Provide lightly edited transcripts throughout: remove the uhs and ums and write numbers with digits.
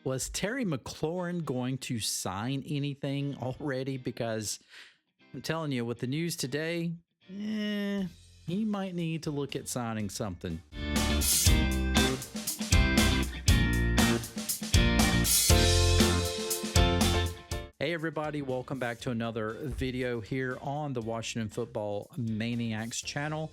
Was Terry McLaurin going to sign anything already? Because I'm telling you, with the news today, he might need to look at signing something. Hey everybody, welcome back to another video here on the Washington Football Maniacs channel.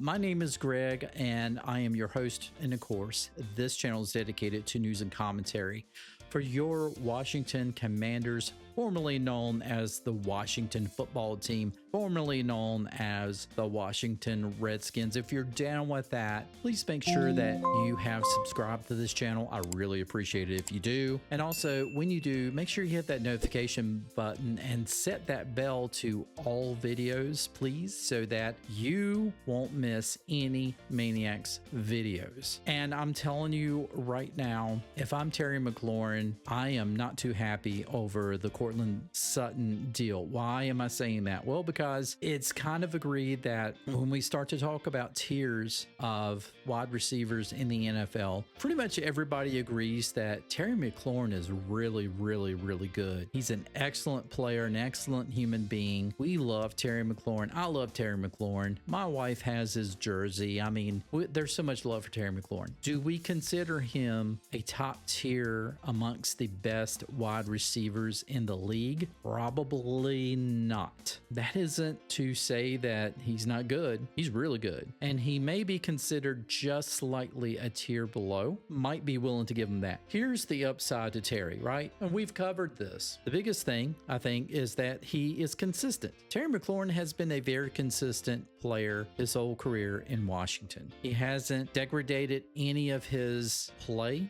My name is Greg and I am your host, and of course, this channel is dedicated to news and commentary for your Washington Commanders, formerly known as the Washington Football Team, formerly known as the Washington Redskins. If you're down with that, please make sure that you have subscribed to this channel. I really appreciate it if you do. And also, when you do, make sure you hit that notification button and set that bell to all videos, please, so that you won't miss any Maniacs videos. And I'm telling you right now, if I'm Terry McLaurin, I am not too happy over the Courtland Sutton deal. Why am I saying that? Well, because it's kind of agreed that when we start to talk about tiers of wide receivers in the NFL, pretty much everybody agrees that Terry McLaurin is really, really, really good. He's an excellent player, an excellent human being. We love Terry McLaurin. I love Terry McLaurin. My wife has his jersey. I mean, there's so much love for Terry McLaurin. Do we consider him a top tier amongst the best wide receivers in the league? Probably not. That isn't to say that he's not good. He's really good. And he may be considered just slightly a tier below. Might be willing to give him that. Here's the upside to Terry, right? And we've covered this. The biggest thing, I think, is that he is consistent. Terry McLaurin has been a very consistent player his whole career in Washington. He hasn't degraded any of his play.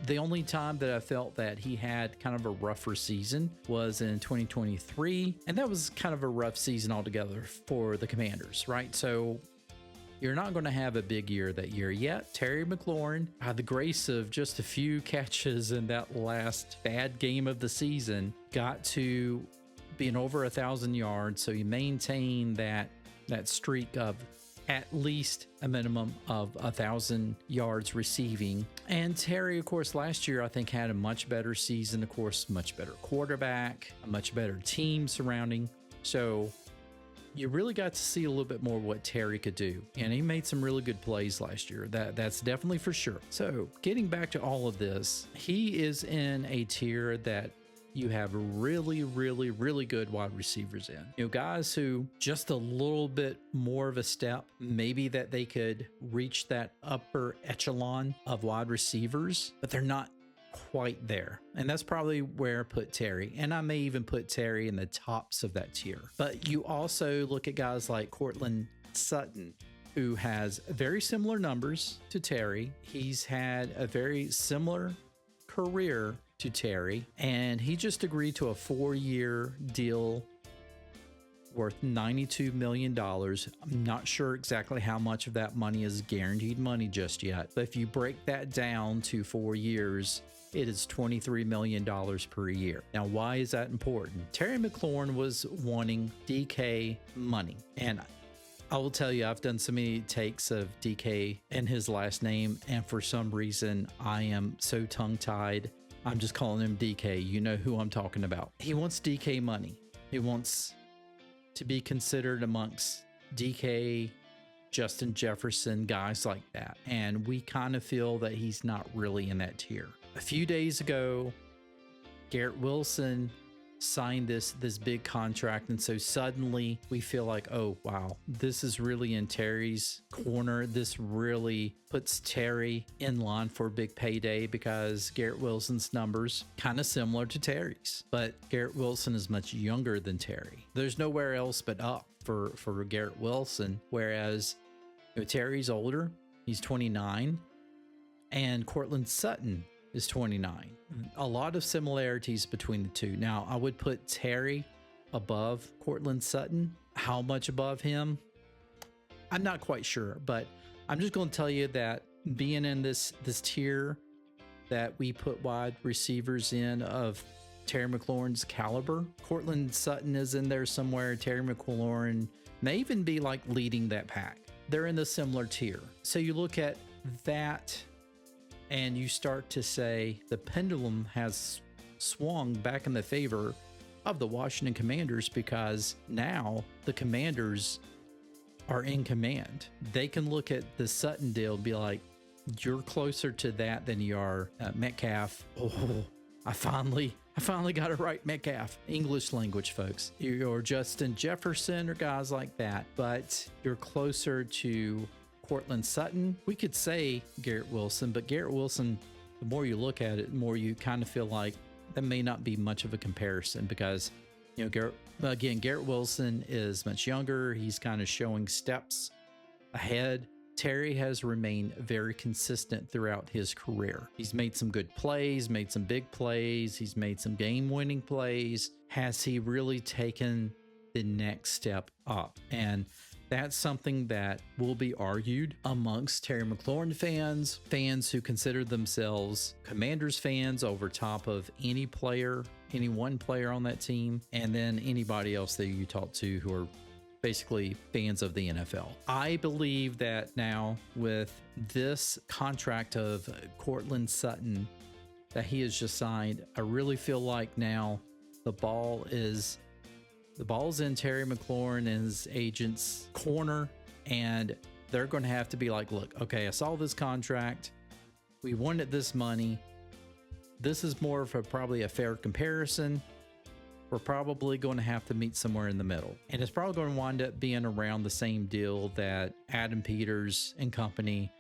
The only time that I felt that he had kind of a rougher season was in 2023, and that was kind of a rough season altogether for the Commanders, right? So you're not going to have a big year that year yet. Terry McLaurin, by the grace of just a few catches in that last bad game of the season, got to being over 1,000 yards. So he maintained that streak of at least a minimum of 1,000 yards receiving. And Terry, of course, last year, I think had a much better season, of course, much better quarterback, a much better team surrounding. So you really got to see a little bit more what Terry could do. And he made some really good plays last year. That's definitely for sure. So getting back to all of this, he is in a tier that you have really, really, really good wide receivers in. You know, guys who just a little bit more of a step, maybe that they could reach that upper echelon of wide receivers, but they're not quite there. And that's probably where I put Terry. And I may even put Terry in the tops of that tier. But you also look at guys like Courtland Sutton, who has very similar numbers to Terry. He's had a very similar career to Terry, and he just agreed to a 4-year deal worth $92 million. I'm not sure exactly how much of that money is guaranteed money just yet, but if you break that down to 4 years, it is $23 million per year. Now, why is that important? Terry McLaurin was wanting DK money, and I will tell you, I've done so many takes of DK and his last name, and for some reason, I am so tongue-tied. I'm just calling him DK. You know who I'm talking about. He wants DK money. He wants to be considered amongst DK, Justin Jefferson, guys like that. And we kind of feel that he's not really in that tier. A few days ago, Garrett Wilson signed this big contract, and so suddenly we feel like, oh wow, this is really in Terry's corner. This really puts Terry in line for a big payday, because Garrett Wilson's numbers kind of similar to Terry's, but Garrett Wilson is much younger than Terry. There's nowhere else but up for Garrett Wilson, whereas Terry's older. He's 29, and Courtland Sutton is 29. A lot of similarities between the two. Now, I would put Terry above Courtland Sutton. How much above him? I'm not quite sure, but I'm just going to tell you that being in this tier that we put wide receivers in of Terry McLaurin's caliber, Courtland Sutton is in there somewhere. Terry McLaurin may even be like leading that pack. They're in the similar tier. So you look at that And you start to say the pendulum has swung back in the favor of the Washington Commanders, because now the Commanders are in command. They can look at the Sutton deal and be like, you're closer to that than you are Metcalf. Oh, I finally got it right, Metcalf. English language, folks. Or Justin Jefferson or guys like that. But you're closer to Courtland Sutton. We could say Garrett Wilson, but Garrett Wilson, the more you look at it, the more you kind of feel like that may not be much of a comparison, because, you know, Garrett Wilson is much younger. He's kind of showing steps ahead. Terry has remained very consistent throughout his career. He's made some good plays, made some big plays. He's made some game-winning plays. Has he really taken the next step up? And that's something that will be argued amongst Terry McLaurin fans, fans who consider themselves Commanders fans over top of any player, any one player on that team, and then anybody else that you talk to who are basically fans of the NFL. I believe that now with this contract of Courtland Sutton that he has just signed, I really feel like now the ball's in Terry McLaurin and his agent's corner, and they're going to have to be like, look, okay, I saw this contract. We wanted this money. This is more of probably a fair comparison. We're probably going to have to meet somewhere in the middle. And it's probably going to wind up being around the same deal that Adam Peters and company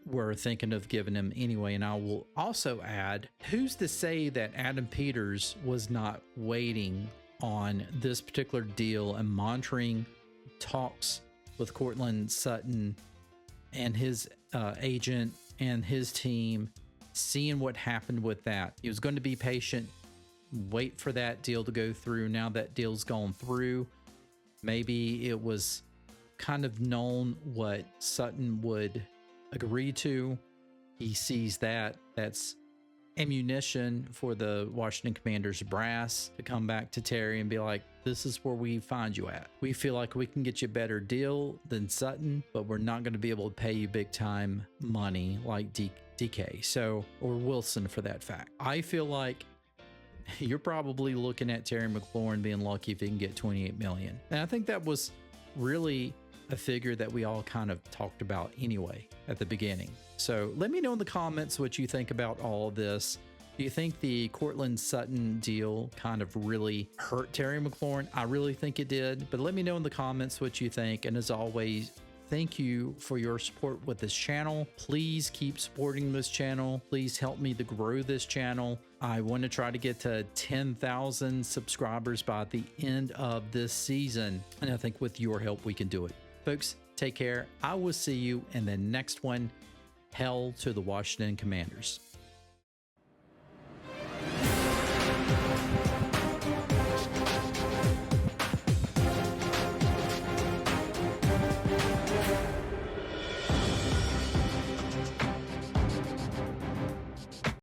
were thinking of giving him anyway. And I will also add, who's to say that Adam Peters was not waiting on this particular deal and monitoring talks with Courtland Sutton and his agent and his team, seeing what happened with that. He was going to be patient, wait for that deal to go through. Now that deal's gone through. Maybe it was kind of known what Sutton would agree to. He sees that. That's ammunition for the Washington Commanders brass to come back to Terry and be like, this is where we find you at. We feel like we can get you a better deal than Sutton, but we're not going to be able to pay you big time money like DK, or Wilson for that fact. I feel like you're probably looking at Terry McLaurin being lucky if he can get $28 million. And I think that was really a figure that we all kind of talked about anyway at the beginning. So let me know in the comments what you think about all of this. Do you think the Courtland Sutton deal kind of really hurt Terry McLaurin? I really think it did, but let me know in the comments what you think. And as always, thank you for your support with this channel. Please keep supporting this channel. Please help me to grow this channel. I want to try to get to 10,000 subscribers by the end of this season. And I think with your help, we can do it. Folks, take care. I will see you in the next one. Hell to the Washington Commanders.